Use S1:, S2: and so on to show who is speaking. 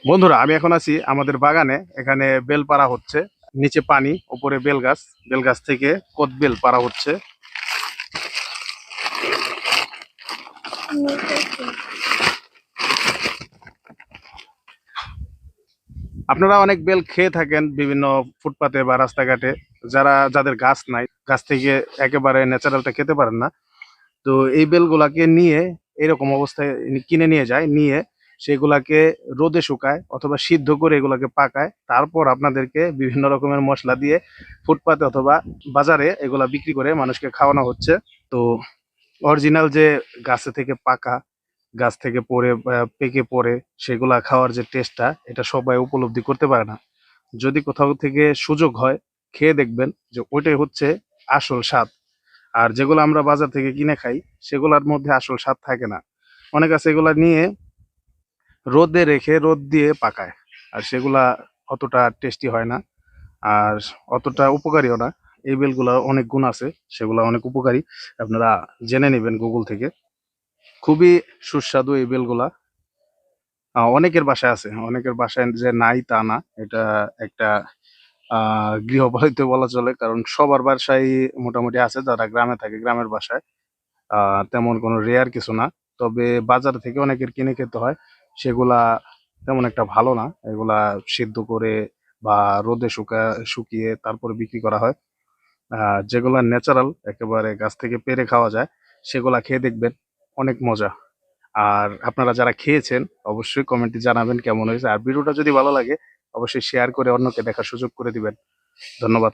S1: বন্ধুরা, আমি এখন আছি আমাদের বাগানে। এখানে বেল পাড়া হচ্ছে। নিচে পানি, উপরে বেল গাছ। বেল গাছ থেকে কদবেল পাড়া হচ্ছে। আপনারা অনেক বেল খেয়ে থাকেন বিভিন্ন ফুটপাতে বা রাস্তাঘাটে। যাদের গাছ নাই, গাছ থেকে একেবারে ন্যাচারালটা খেতে পারেন না। তো এই বেলগুলাকে নিয়ে এরকম অবস্থায় কিনে নিয়ে যায়, নিয়ে সেগুলাকে রোদে শুকায় অথবা সিদ্ধ করে এগুলাকে পাকায়, তারপর আপনাদেরকে বিভিন্ন রকমের মশলা দিয়ে ফুটপাতে অথবা বাজারে এগুলা বিক্রি করে মানুষকে খাওয়ানো হচ্ছে। তো অরিজিনাল যে গাছে থেকে পাকা, গাছ থেকে পড়ে পেকে পড়ে সেগুলা খাওয়ার যে টেস্টটা, এটা সবাই উপলব্ধি করতে পারে না। যদি কোথাও থেকে সুযোগ হয়, খেয়ে দেখবেন যে ওইটাই হচ্ছে আসল স্বাদ। আর যেগুলো আমরা বাজার থেকে কিনে খাই, সেগুলোর মধ্যে আসল স্বাদ থাকে না। অনেক আছে এগুলা নিয়ে রোদে রেখে রোদ দিয়ে পাকায়, আর সেগুলা অতটা টেস্টি হয় না, আর অতটা উপকারীও না। এই বেলগুলা অনেক গুণ আছে, সেগুলা অনেক উপকারী। আপনারা জেনে নেবেন গুগল থেকে। খুবই সুস্বাদু এই বেলগুলা। অনেকের বাসায় আছে, অনেকের বাসায় যে নাই তা না। এটা একটা গৃহপালিত বলা চলে, কারণ সবার বাসায় মোটামুটি আছে। যারা গ্রামে থাকে, গ্রামের বাসায় তেমন কোনো রেয়ার কিছু না। তবে বাজার থেকে অনেকের কিনে খেতে হয়। সেগুলা তেমন একটা ভালো না। এগুলা সিদ্ধ করে বা রোদে শুকিয়ে তারপরে বিক্রি করা হয়। যেগুলা ন্যাচারাল, একেবারে গাছ থেকে পেড়ে খাওয়া যায়, সেগুলা খেয়ে দেখবেন, অনেক মজা। আর আপনারা যারা খেয়েছেন অবশ্যই কমেন্টে জানাবেন কেমন হয়েছে। আর ভিডিওটা যদি ভালো লাগে অবশ্যই শেয়ার করে অন্যকে দেখার সুযোগ করে দিবেন। ধন্যবাদ।